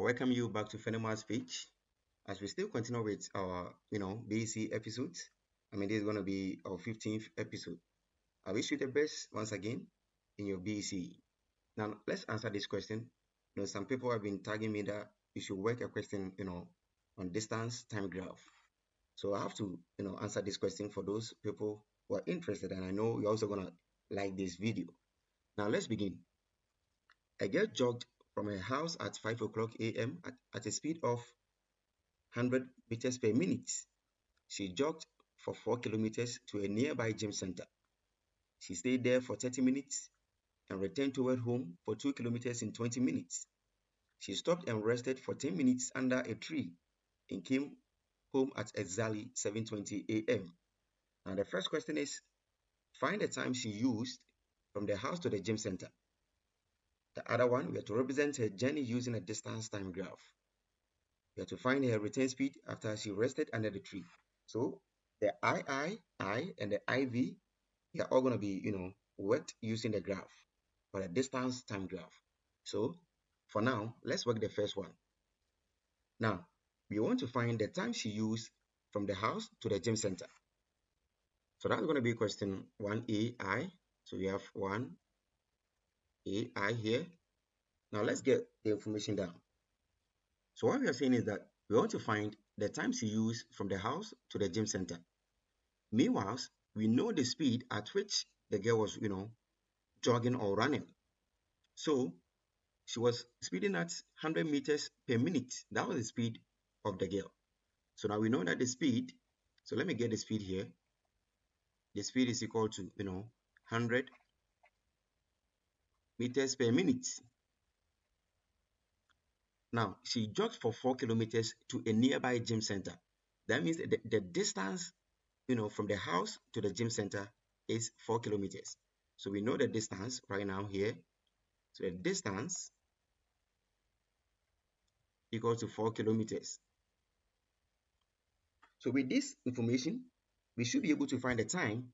Welcome you back to FUNNYMATH page as we still continue with our, BECE episodes. This is going to be our 15th episode. I wish you the best once again in your BECE. Now, let's answer this question. Some people have been tagging me that you should work a question, on distance time graph. So I have to, answer this question for those people who are interested, and I know you're also going to like this video. Now, let's begin. A girl jogged from her house at 5 o'clock a.m. At a speed of 100 meters per minute. She jogged for 4 kilometers to a nearby gym center. She stayed there for 30 minutes and returned toward home for 2 kilometers in 20 minutes. She stopped and rested for 10 minutes under a tree and came home at exactly 7:20 a.m. Now the first question is, find the time she used from the house to the gym center. The other one, we have to represent her journey using a distance time graph. We have to find her return speed after she rested under the tree. So the I, and the IV, they are all going to be, worked using the graph or the distance time graph. So for now, let's work the first one. Now, we want to find the time she used from the house to the gym center. So that's going to be question 1AI. So we have 1AI here. Now let's get the information down. So what we are saying is that we want to find the time she used from the house to the gym center. Meanwhile, we know the speed at which the girl was, jogging or running. So she was speeding at 100 meters per minute. That was the speed of the girl. So now we know that the speed, so let me get the speed here. The speed is equal to, 100 meters per minute. Now, she jogged for 4 kilometers to a nearby gym center. That means the distance, from the house to the gym center is 4 kilometers. So we know the distance right now here. So the distance equals to 4 kilometers. So with this information, we should be able to find the time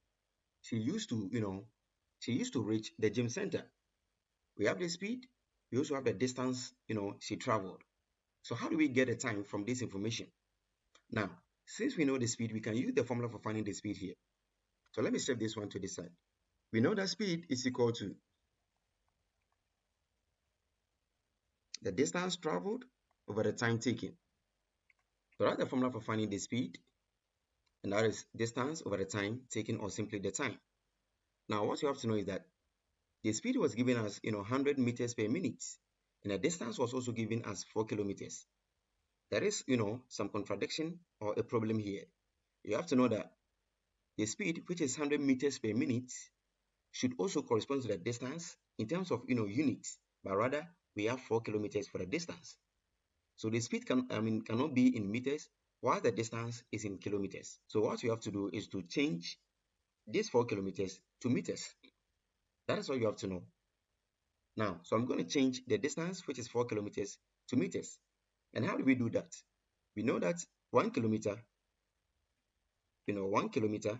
she used to, reach the gym center. We have the speed. We also have the distance, she traveled. So how do we get the time from this information? Now, since we know the speed, we can use the formula for finding the speed here. So let me save this one to the side. We know that speed is equal to the distance traveled over the time taken. So that's the formula for finding the speed, and that is distance over the time taken, or simply the time. Now, what you have to know is that the speed was given as 100 meters per minute, and the distance was also given as 4 kilometers. There is some contradiction or a problem here. You have to know that the speed, which is 100 meters per minute, should also correspond to the distance in terms of units, but rather we have 4 kilometers for the distance. So the speed cannot be in meters, while the distance is in kilometers. So what you have to do is to change this 4 kilometers to meters. That is what you have to know. Now, so I'm going to change the distance, which is 4 kilometers, to meters. And how do we do that? We know that 1 kilometer, 1 kilometer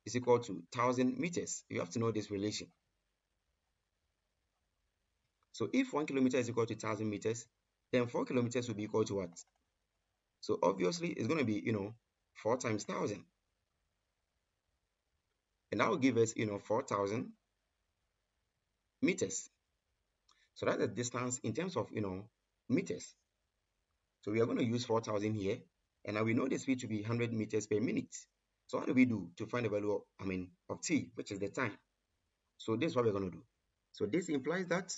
is equal to 1,000 meters. You have to know this relation. So if 1 kilometer is equal to 1,000 meters, then 4 kilometers will be equal to what? So obviously, it's going to be, 4 times 1,000. And that will give us, 4,000 meters. So that's the distance in terms of, meters. So we are going to use 4,000 here. And now we know the speed to be 100 meters per minute. So what do we do to find the value of t, which is the time? So this is what we're going to do. So this implies that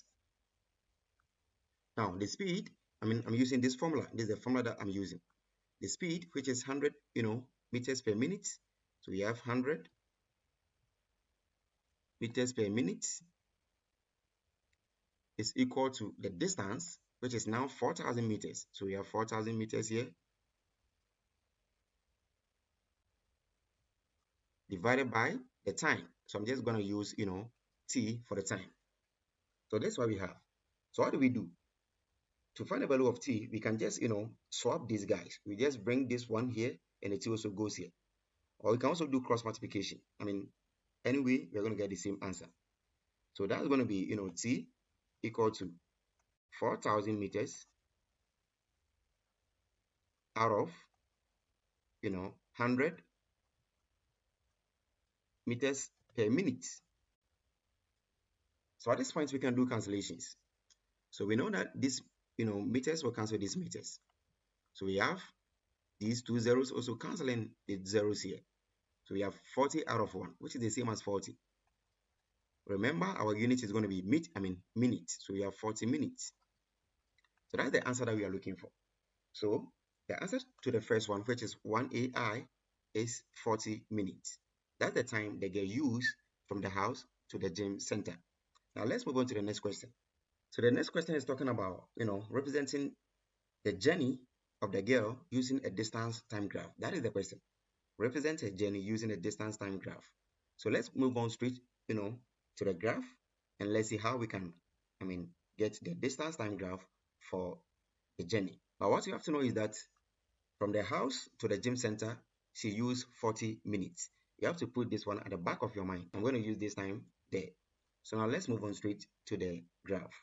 now the speed, I'm using this formula. This is the formula that I'm using. The speed, which is 100, meters per minute. So we have 100 meters per minute is equal to the distance, which is now 4,000 meters. So we have 4,000 meters here, divided by the time. So I'm just going to use, t for the time. So that's what we have. So what do we do? To find the value of t, we can just, swap these guys. We just bring this one here, and the t also goes here. Or we can also do cross multiplication. Anyway, we're going to get the same answer. So that's going to be, t equal to 4,000 meters out of, 100 meters per minute. So at this point, we can do cancellations. So we know that this, meters will cancel these meters. So we have these two zeros also canceling the zeros here. So we have 40 out of 1, which is the same as 40. Remember, our unit is going to be minutes. So we have 40 minutes. So that's the answer that we are looking for. So the answer to the first one, which is 1AI, is 40 minutes. That's the time they get used from the house to the gym center. Now let's move on to the next question. So the next question is talking about, representing the journey of the girl using a distance time graph. That is the question. Represent a journey using a distance time graph. So let's move on straight, to the graph, and let's see how we can, get the distance time graph for the journey. But what you have to know is that from the house to the gym center, she used 40 minutes. You have to put this one at the back of your mind. I'm going to use this time there. So now let's move on straight to the graph.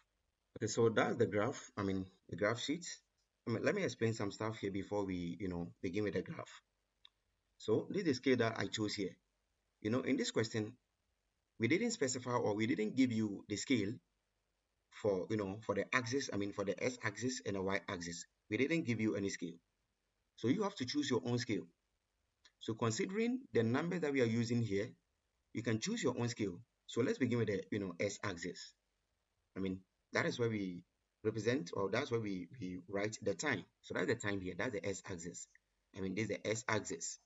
Okay, so that's the graph, the graph sheet. Let me explain some stuff here before we, begin with the graph. So this is the scale that I chose here. In this question, we didn't specify or we didn't give you the scale for, for the axis, for the x-axis and the y-axis. We didn't give you any scale. So you have to choose your own scale. So considering the number that we are using here, you can choose your own scale. So let's begin with the, x-axis. That is where we represent, or that's where we write the time. So that's the time here. That's the x-axis. This is the x-axis.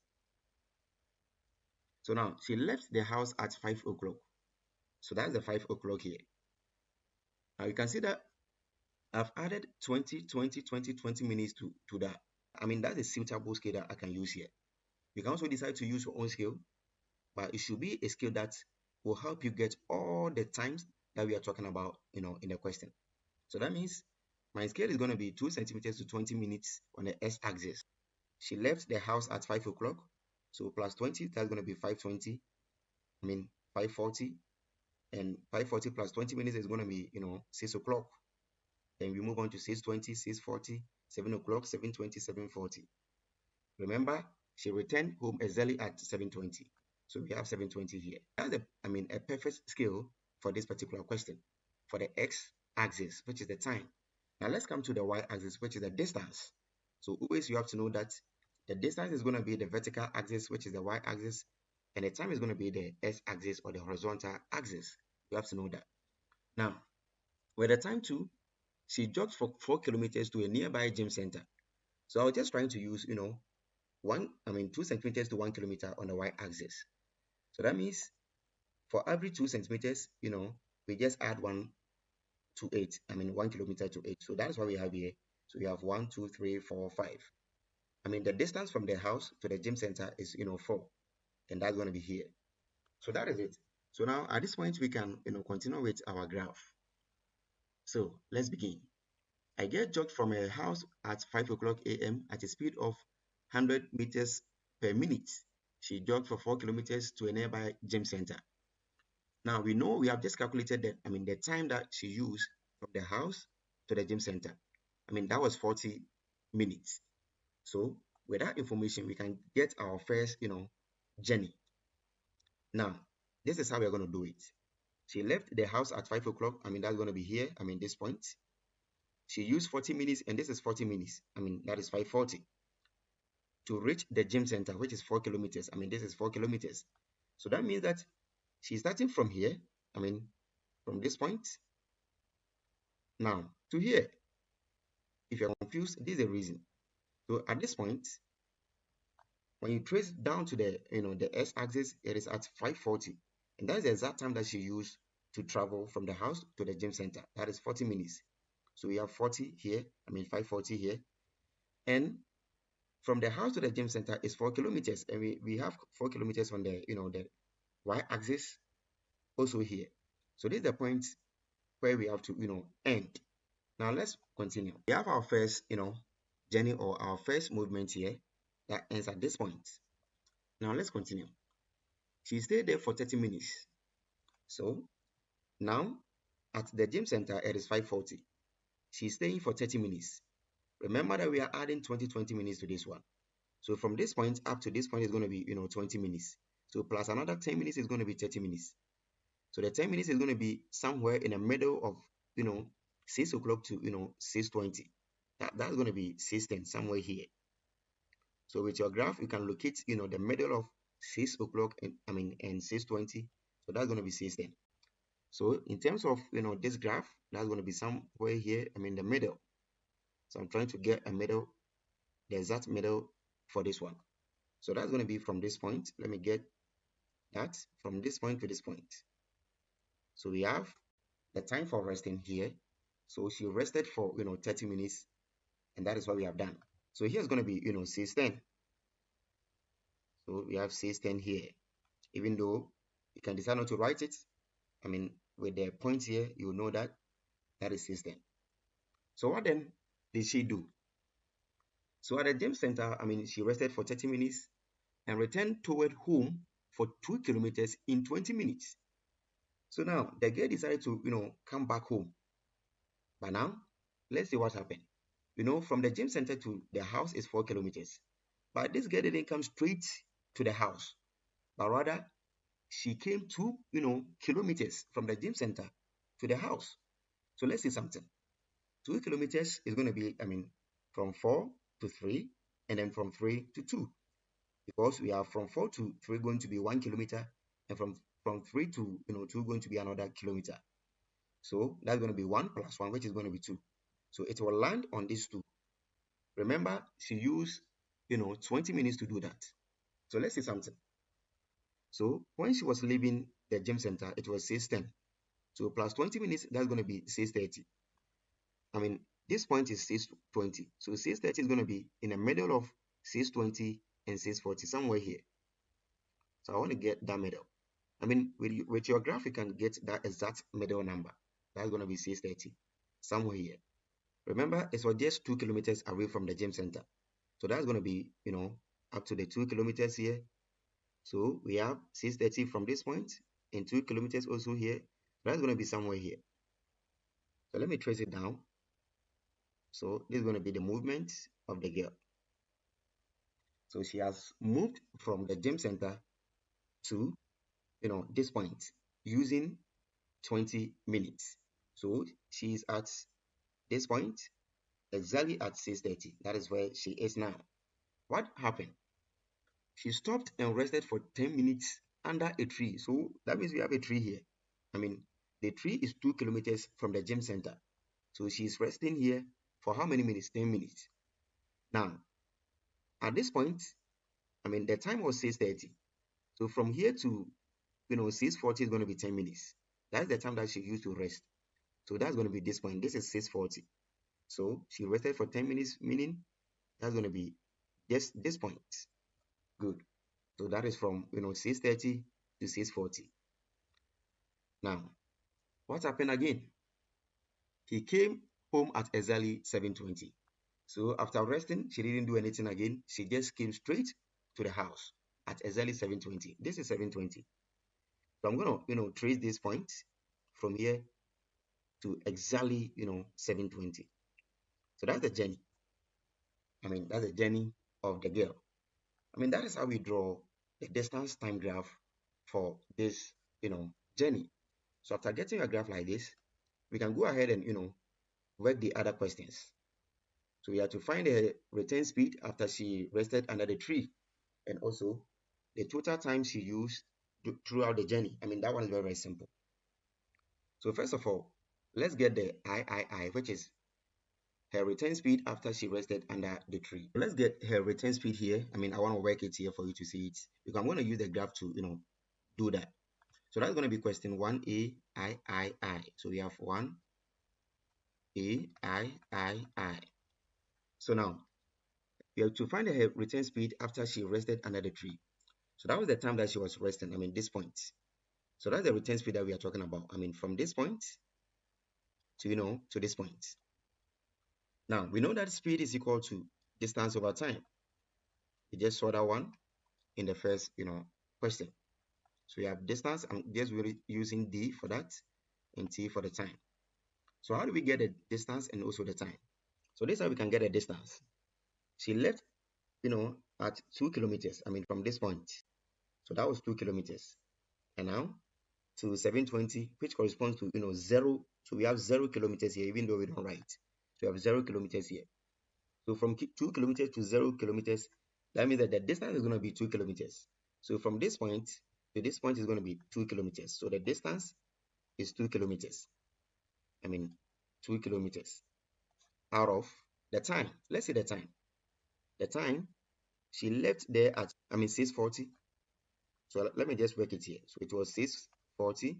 So now she left the house at 5 o'clock. So that's the 5 o'clock here. Now you can see that I've added 20 minutes to that. That's a suitable scale that I can use here. You can also decide to use your own scale, but it should be a scale that will help you get all the times that we are talking about, in the question. So that means my scale is going to be 2 centimeters to 20 minutes on the x-axis. She left the house at 5 o'clock. So plus 20, that's going to be 520. 540. And 540 plus 20 minutes is going to be, 6 o'clock. Then we move on to 620, 640, 7 o'clock, 720, 740. Remember, she returned home exactly at 720. So we have 720 here. That's a perfect scale for this particular question, for the x-axis, which is the time. Now let's come to the y-axis, which is the distance. So always you have to know that the distance is going to be the vertical axis, which is the y-axis, and the time is going to be the x-axis or the horizontal axis. You have to know that. Now, with the time too, she jogged for 4 kilometers to a nearby gym center. So I was just trying to use, 2 centimeters to 1 kilometer on the y-axis. So that means for every 2 centimeters, we just add 1 to 8. 1 kilometer to 8. So that's what we have here. So we have 1, 2, 3, 4, 5. The distance from the house to the gym center is, 4. And that's going to be here. So that is it. So now at this point, we can, continue with our graph. So let's begin. I get jogged from a house at 5 o'clock a.m. at a speed of 100 meters per minute. She jogged for 4 kilometers to a nearby gym center. Now we know we have just calculated that, the time that she used from the house to the gym center. That was 40 minutes. So with that information, we can get our first, journey. Now, this is how we're going to do it. She left the house at 5 o'clock. That's going to be here. This point. She used 40 minutes, and this is 40 minutes. That is 540. To reach the gym center, which is 4 kilometers. This is 4 kilometers. So that means that she's starting from here. From this point. Now, to here. If you're confused, this is the reason. So at this point, when you trace down to the, the x-axis, it is at 540. And that is the exact time that she used to travel from the house to the gym center. That is 40 minutes. So we have 40 here, 540 here. And from the house to the gym center is 4 kilometers. And we have 4 kilometers on the, the y-axis also here. So this is the point where we have to, end. Now let's continue. We have our first, journey or our first movement here that ends at this point. Now let's continue. She stayed there for 30 minutes. So now at the gym center, it is 540. she's staying for 30 minutes. Remember that we are adding 20 minutes to this one. So from this point up to this point is going to be, 20 minutes. So plus another 10 minutes is going to be 30 minutes. So the 10 minutes is going to be somewhere in the middle of, 6 o'clock to, 6:20. That's going to be 6:10, somewhere here. So with your graph, you can locate, the middle of 6 o'clock and 6:20. So that's going to be 6:10. So in terms of, this graph, that's going to be somewhere here, the middle. So I'm trying to get a middle, the exact middle for this one. So that's going to be from this point. Let me get that from this point to this point. So we have the time for resting here. So she rested for, 30 minutes, and that is what we have done. So here's going to be, 6:10. So we have 6:10 here. Even though you can decide not to write it, with the points here, you know that that is 6:10. So what then did she do? So at the gym center, she rested for 30 minutes and returned toward home for 2 kilometers in 20 minutes. So now the girl decided to, come back home. But now, let's see what happened. From the gym center to the house is 4 kilometers. But this girl didn't come straight to the house, but rather she came 2, kilometers from the gym center to the house. So let's see something. 2 kilometers is going to be, from 4 to 3, and then from 3 to 2. Because we are from 4 to 3 going to be 1 kilometer, and from 3 to 2 going to be another kilometer. So that's going to be 1 plus 1, which is going to be 2. So it will land on these 2. Remember, she used 20 minutes to do that. So let's see something. So when she was leaving the gym center, it was 6:10. So plus 20 minutes, that's going to be 6:30. This point is 6:20. So 6:30 is going to be in the middle of 6:20 and 6:40, somewhere here. So I want to get that middle. With your graph, you can get that exact middle number. That's going to be 6:30, somewhere here. Remember, it was just 2 kilometers away from the gym center. So that's going to be, up to the 2 kilometers here. So we have 6:30 from this point and 2 kilometers also here. That's going to be somewhere here. So let me trace it down. So this is going to be the movement of the girl. So she has moved from the gym center to, this point using 20 minutes. So she's at this point exactly at 6:30. That is where she is now. What happened? She stopped and rested for 10 minutes under a tree. So that means we have a tree here. The tree is 2 kilometers from the gym center. So she's resting here for how many minutes? 10 minutes. Now, at this point, the time was 6:30. So from here to, 6:40 is going to be 10 minutes. That's the time that she used to rest. So that's going to be this point. This is 6:40. So she rested for 10 minutes, meaning that's going to be this point. Good. So that is from 6:30 to 6:40. Now, what happened again? He came home at exactly 7:20. So after resting, she didn't do anything again. She just came straight to the house at exactly 7:20. This is 7:20. So I'm gonna trace this point from here to exactly 7:20. So that's the journey. That's the journey of the girl. That is how we draw the distance time graph for this journey. So after getting a graph like this, we can go ahead and work the other questions. So we have to find the return speed after she rested under the tree, and also the total time she used throughout the journey. That one is very, very simple. So first of all, let's get the III, which is her return speed after she rested under the tree. Let's get her return speed here. I want to work it here for you to see it, because I'm going to use the graph to do that. So that's going to be question 1A III. So we have 1A III. So now we have to find her return speed after she rested under the tree. So that was the time that she was resting. This point. So that's the return speed that we are talking about. From this point to to this point. Now we know that speed is equal to distance over time. We just saw that one in the first question. So we have distance. I'm just really using D for that and T for the time. So how do we get the distance and also the time? So this is how we can get a distance. She left, at 2 kilometers. I mean, from this point. So that was 2 kilometers. And now to 720, which corresponds to, zero. So we have 0 kilometers here, even though we don't write. So we have 0 kilometers here. So from 2 kilometers to 0 kilometers, that means that the distance is going to be 2 kilometers. So from this point to this point is going to be 2 kilometers. So the distance is 2 kilometers. I mean, 2 kilometers out of the time. Let's see the time. The time she left there at, 6:40. So let me just work it here. So it was 6:40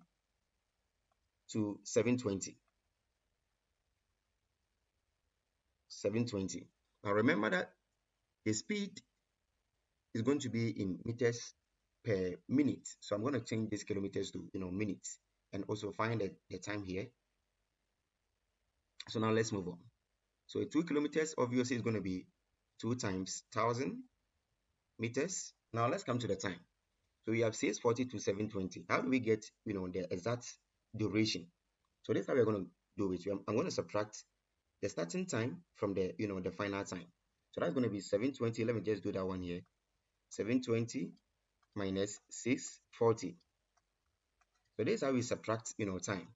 to 7:20. 7:20. Now remember that the speed is going to be in meters per minute. So I'm going to change these kilometers to, minutes, and also find the time here. So now let's move on. So 2 kilometers obviously is going to be 2 times 1,000 meters. Now let's come to the time. So we have 6:40 to 7:20. How do we get, the exact duration? So this is how we're going to do it. I'm going to subtract the starting time from the, the final time. So that's going to be 7:20. Let me just do that one here. 7:20 minus 6:40. So this is how we subtract, time.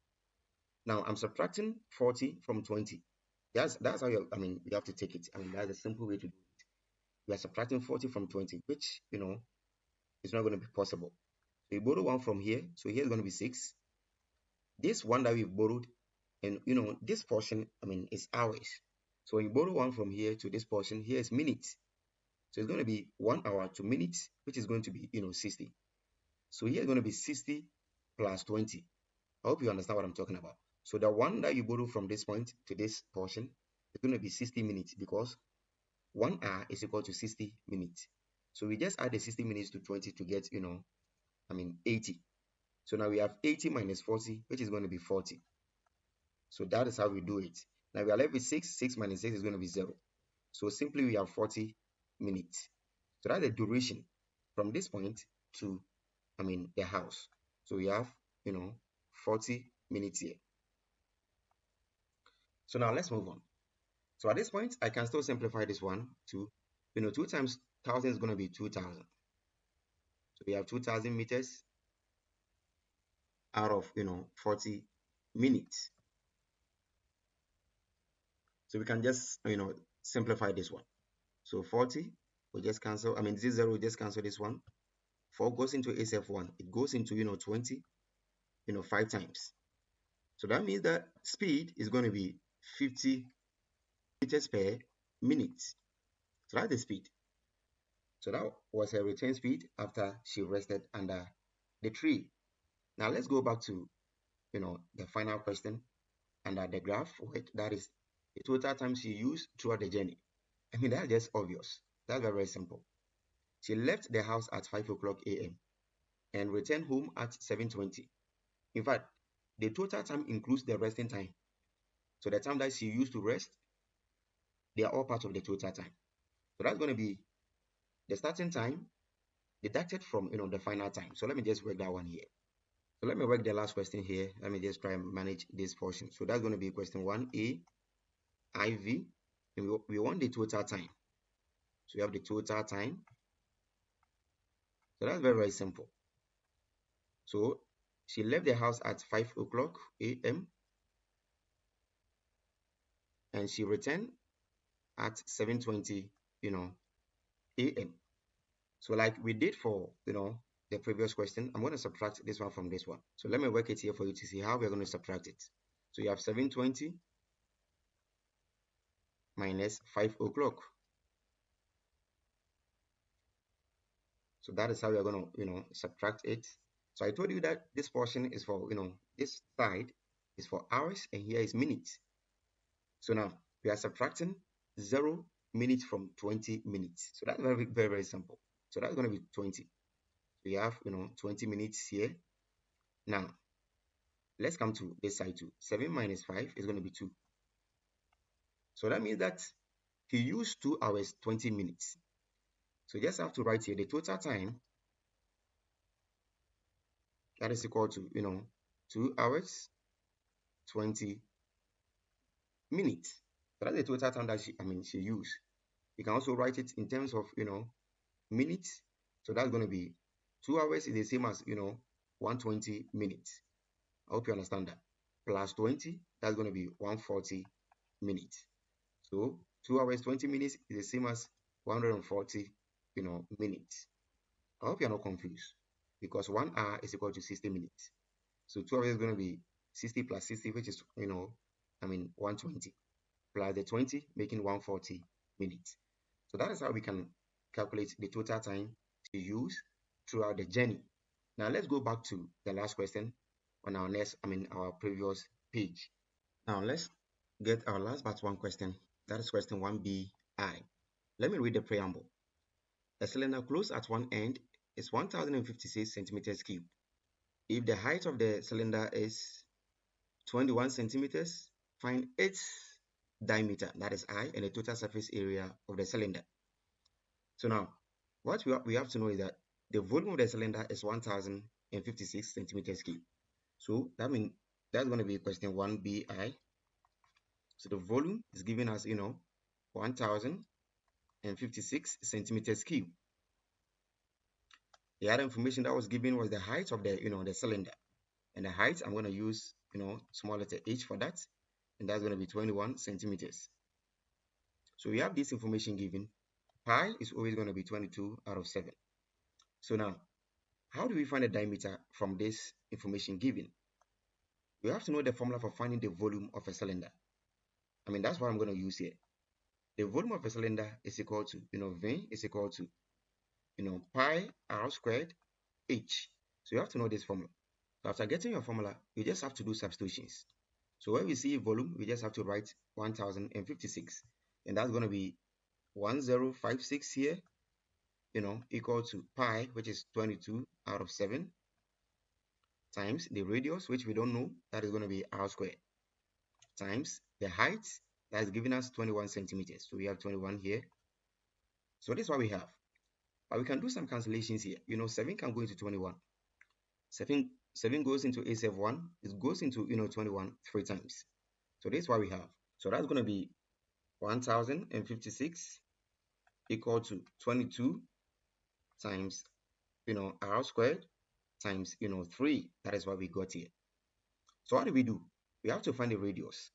Now I'm subtracting 40 from 20. That's how you have to take it. That's a simple way to do it. We are subtracting 40 from 20, which, is not going to be possible. So we borrow 1 from here. So here is going to be 6. This one that we borrowed, and, this portion, is hours. So when you borrow 1 from here to this portion, here is minutes. So it's going to be 1 hour to minutes, which is going to be, 60. So here is going to be 60 plus 20. I hope you understand what I'm talking about. So the one that you borrow from this point to this portion is going to be 60 minutes, because 1 hour is equal to 60 minutes. So we just add the 60 minutes to 20 to get, 80. So now we have 80 minus 40, which is going to be 40. So that is how we do it. Now we are left with 6. 6 minus 6 is going to be 0. So simply we have 40 minutes. So that's the duration from this point to, the house. So we have, 40 minutes here. So now let's move on. So at this point, I can still simplify this one to, 2 times 1,000 is going to be 2,000. So we have 2,000 meters out of, 40 minutes. So we can just, simplify this one. So 40 will just cancel. This 0 will just cancel this one. 4 goes into SF1. It goes into, 20, 5 times. So that means that speed is going to be 50 meters per minute. So that's the speed. So that was her return speed after she rested under the tree. Now let's go back to, the final question under the graph work. That is the total time she used throughout the journey. That's just obvious. That's very, very simple. She left the house at 5 o'clock a.m. and returned home at 7:20. In fact, the total time includes the resting time. So the time that she used to rest, they are all part of the total time. So that's going to be the starting time deducted from, the final time. So let me just work that one here. So let me work the last question here. Let me just try and manage this portion. So that's going to be question 1A, IV, and we want the total time. So we have the total time. So that's very, very simple. So she left the house at 5 o'clock a.m. and she returned at 7:20, a.m. So like we did for, the previous question, I'm going to subtract this one from this one. So let me work it here for you to see how we're going to subtract it. So you have 7:20 minus 5 o'clock. So that is how we're going to, subtract it. So I told you that this portion is for, this side is for hours and here is minutes. So now we are subtracting 0 minutes from 20 minutes. So that's very, very, very simple. So that's going to be 20. We have, 20 minutes here. Now, let's come to this side too. 7 minus 5 is going to be 2. So that means that he used 2 hours, 20 minutes. So you just have to write here the total time. That is equal to, 2 hours, 20 minutes. So that's the total time that she used. You can also write it in terms of, minutes. So that's going to be 2 hours is the same as, 120 minutes. I hope you understand that. Plus 20, that's going to be 140 minutes. So 2 hours, 20 minutes is the same as 140, minutes. I hope you're not confused because 1 hour is equal to 60 minutes. So 2 hours is going to be 60 plus 60, which is, 120 plus the 20, making 140 minutes. So that is how we can calculate the total time to use throughout the journey. Now let's go back to the last question on our previous page. Now let's get our last but one question. That is question 1BI. Let me read the preamble. A cylinder closed at one end is 1056 centimeters cubed. If the height of the cylinder is 21 centimeters, find its diameter, that is I, and the total surface area of the cylinder. So now, what we have to know is that the volume of the cylinder is 1056 centimeters cubed. So that means that's going to be question 1BI. So the volume is given as, 1056 centimeters cubed. The other information that was given was the height of the cylinder. And the height, I'm going to use, small letter h for that. And that's going to be 21 centimeters. So we have this information given. Pi is always going to be 22 out of 7. So now, how do we find the diameter from this information given? We have to know the formula for finding the volume of a cylinder. That's what I'm going to use here. The volume of a cylinder is equal to, V is equal to, pi r squared h. So you have to know this formula. So after getting your formula, you just have to do substitutions. So when we see volume, we just have to write 1056. And that's going to be 1056 here, equal to pi, which is 22 out of 7, times the radius, which we don't know, that is going to be r squared, times the height, that is giving us 21 centimeters. So we have 21 here. So this is what we have. But we can do some cancellations here. 7 can go into 21. 7 goes into SF1. It goes into, 21 3 times. So this is what we have. So that's going to be 1056 equal to 22 times, r squared times, 3. That is what we got here. So what do? We have to find the radius.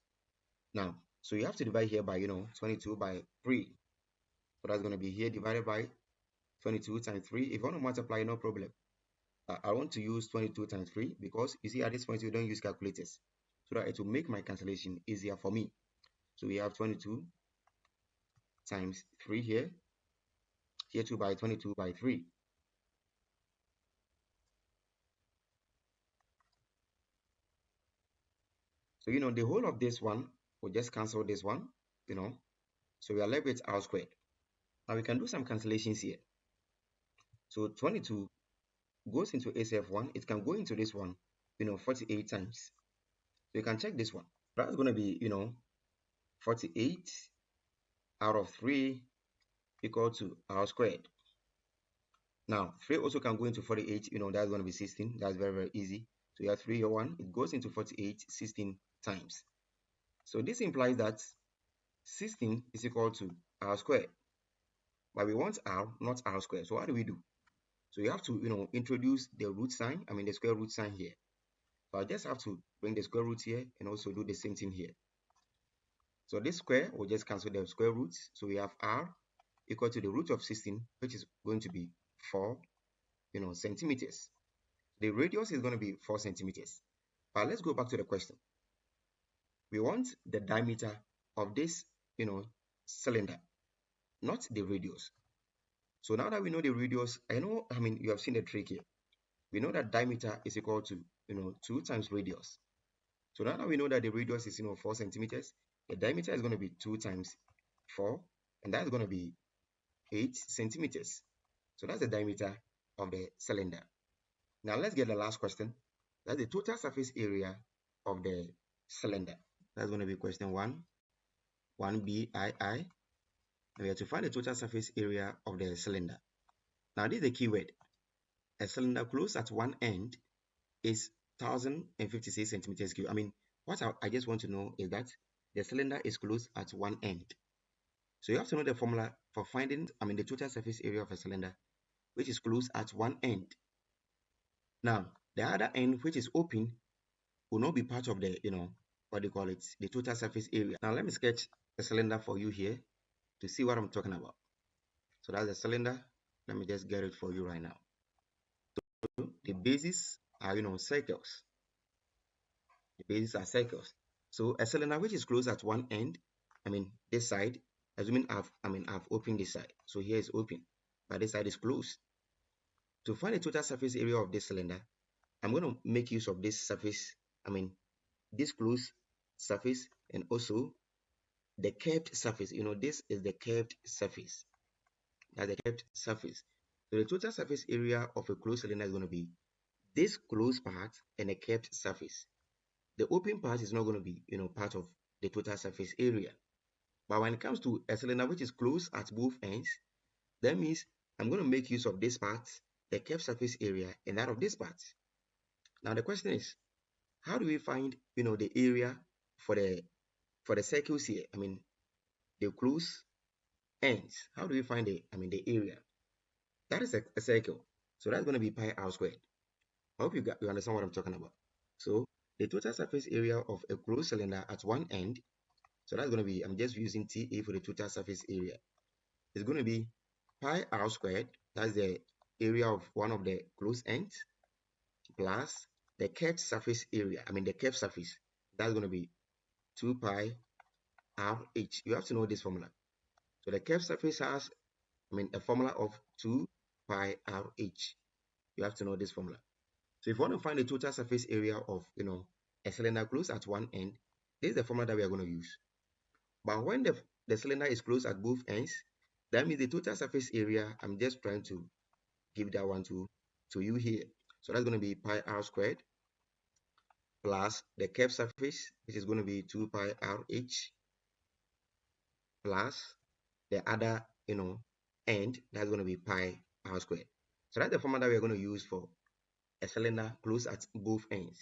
Now, so you have to divide here by, 22 by 3. So that's going to be here divided by 22 times 3. If you want to multiply, no problem. I want to use 22 times 3 because you see at this point we don't use calculators, so that it will make my cancellation easier for me. So we have 22 times 3 here 2 by 22 by 3. So the whole of this one will just cancel this one, so we are left with r squared. Now we can do some cancellations here. So 22 goes into SF1, it can go into this one, 48 times. So you can check this one. That's going to be, 48 out of 3 equal to r squared. Now, 3 also can go into 48, that's going to be 16. That's very, very easy. So you have 3 or 1, it goes into 48 16 times. So this implies that 16 is equal to r squared. But we want r, not r squared. So what do we do? So you have to, introduce the root sign, the square root sign here. So I just have to bring the square root here and also do the same thing here. So this square will just cancel the square roots. So we have r equal to the root of 16, which is going to be 4, centimeters. The radius is going to be 4 centimeters. But let's go back to the question. We want the diameter of this, cylinder, not the radius. So now that we know the radius, you have seen the trick here. We know that diameter is equal to, 2 times radius. So now that we know that the radius is, 4 centimeters, the diameter is going to be 2 times 4, and that's going to be 8 centimeters. So that's the diameter of the cylinder. Now let's get the last question. That's the total surface area of the cylinder. That's going to be question 1BII. And we have to find the total surface area of the cylinder. Now this is the keyword. A cylinder closed at one end is 1056 centimeters cubed. What I just want to know is that the cylinder is closed at one end. So you have to know the formula for finding, the total surface area of a cylinder, which is closed at one end. Now, the other end, which is open, will not be part of the, what do you call it, the total surface area. Now, let me sketch a cylinder for you here to see what I'm talking about. So that's the cylinder. Let me just get it for you right now. So the bases are, circles. The bases are circles. So a cylinder which is closed at one end, this side, assuming I've opened this side. So here is open, but this side is closed. To find the total surface area of this cylinder, I'm going to make use of this surface, this closed surface, and also the curved surface. This is the curved surface. That's the curved surface. So the total surface area of a closed cylinder is going to be this closed part and a curved surface. The open part is not going to be, part of the total surface area. But when it comes to a cylinder which is closed at both ends, that means I'm going to make use of this part, the curved surface area, and that of this part. Now the question is, how do we find, the area for the circles here? The closed ends. How do we find the area? That is a circle. So that's going to be pi r squared. I hope you understand what I'm talking about. So the total surface area of a closed cylinder at one end, so that's going to be, I'm just using TA for the total surface area. It's going to be pi r squared, that's the area of one of the closed ends, plus the curved surface area, the curved surface, that's going to be 2 pi RH. You have to know this formula. So the curved surface has, a formula of 2 pi RH. You have to know this formula. So if you want to find the total surface area of, a cylinder closed at one end, this is the formula that we are going to use. But when the cylinder is closed at both ends, that means the total surface area, I'm just trying to give that one to you here. So that's going to be pi r squared plus the curved surface, which is going to be 2 pi RH, plus the other, end, that's going to be pi r squared. So that's the formula that we're going to use for a cylinder closed at both ends.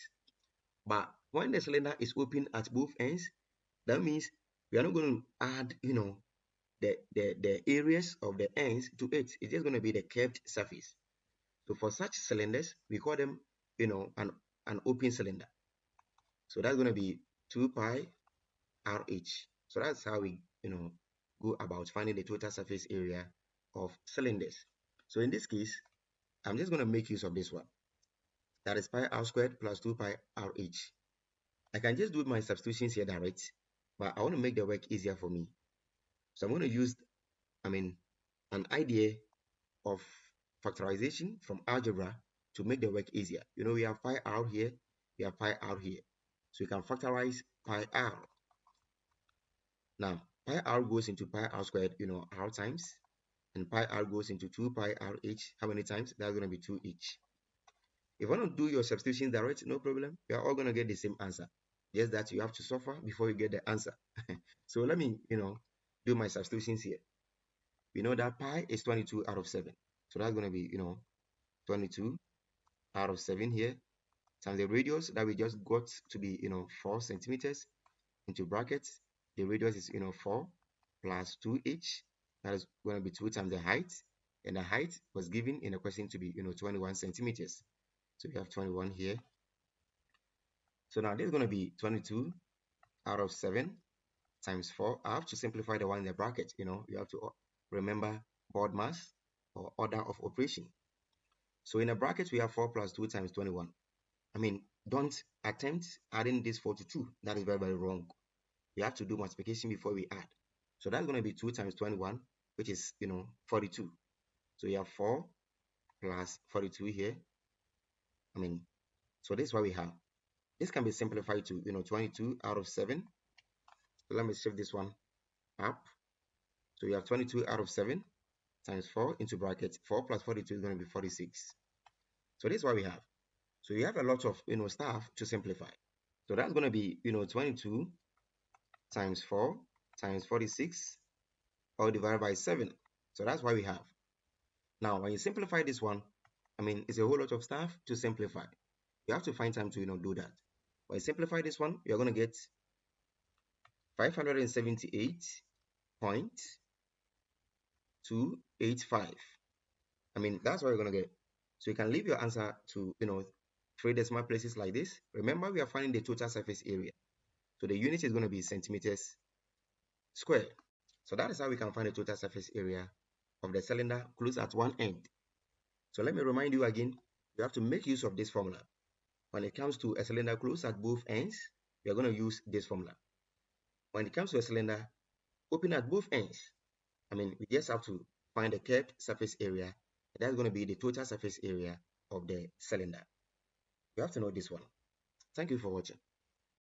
But when the cylinder is open at both ends, that means we are not going to add, the areas of the ends to it. It's just going to be the curved surface. So for such cylinders, we call them, an open cylinder. So that's going to be 2 pi RH. So that's how we, go about finding the total surface area of cylinders. So in this case, I'm just going to make use of this one. That is pi r squared plus 2 pi RH. I can just do my substitutions here direct, but I want to make the work easier for me. So I'm going to use, an idea of factorization from algebra to make the work easier. We have pi r here, we have pi r here. So you can factorize pi r. Now, pi r goes into pi r squared, r times, and pi r goes into 2 pi RH. How many times? That's going to be 2 each. If you want to do your substitution direct, no problem. You are all going to get the same answer. Just that you have to suffer before you get the answer. So let me, do my substitutions here. We know that pi is 22 out of 7. So that's going to be, 22 out of 7 here times the radius that we just got to be, 4 centimeters into brackets. The radius is, 4 plus 2h. That is going to be 2 times the height. And the height was given in the question to be, 21 centimeters. So we have 21 here. So now this is going to be 22 out of 7 times 4. I have to simplify the one in the bracket. You have to remember board mass or order of operation. So in a bracket, we have 4 plus 2 times 21. Don't attempt adding this 4 to 2. That is very, very wrong. We have to do multiplication before we add. So that's going to be 2 times 21, which is, 42. So you have 4 plus 42 here. So this is what we have. This can be simplified to, 22 out of 7. So let me shift this one up. So you have 22 out of 7 times 4 into bracket. 4 plus 42 is going to be 46. So this is what we have. So you have a lot of, stuff to simplify. So that's going to be, 22 times 4 times 46 all divided by 7. So that's what we have. Now, when you simplify this one, it's a whole lot of stuff to simplify. You have to find time to, do that. When you simplify this one, you're going to get 578.285. I mean, that's what you're going to get. So you can leave your answer to, 3 decimal places like this. Remember, we are finding the total surface area. So the unit is going to be centimeters squared. So that is how we can find the total surface area of the cylinder closed at one end. So let me remind you again, you have to make use of this formula. When it comes to a cylinder closed at both ends, we are going to use this formula. When it comes to a cylinder open at both ends, I mean, we just have to find the curved surface area. That's going to be the total surface area of the cylinder. You have to know this one. Thank you for watching.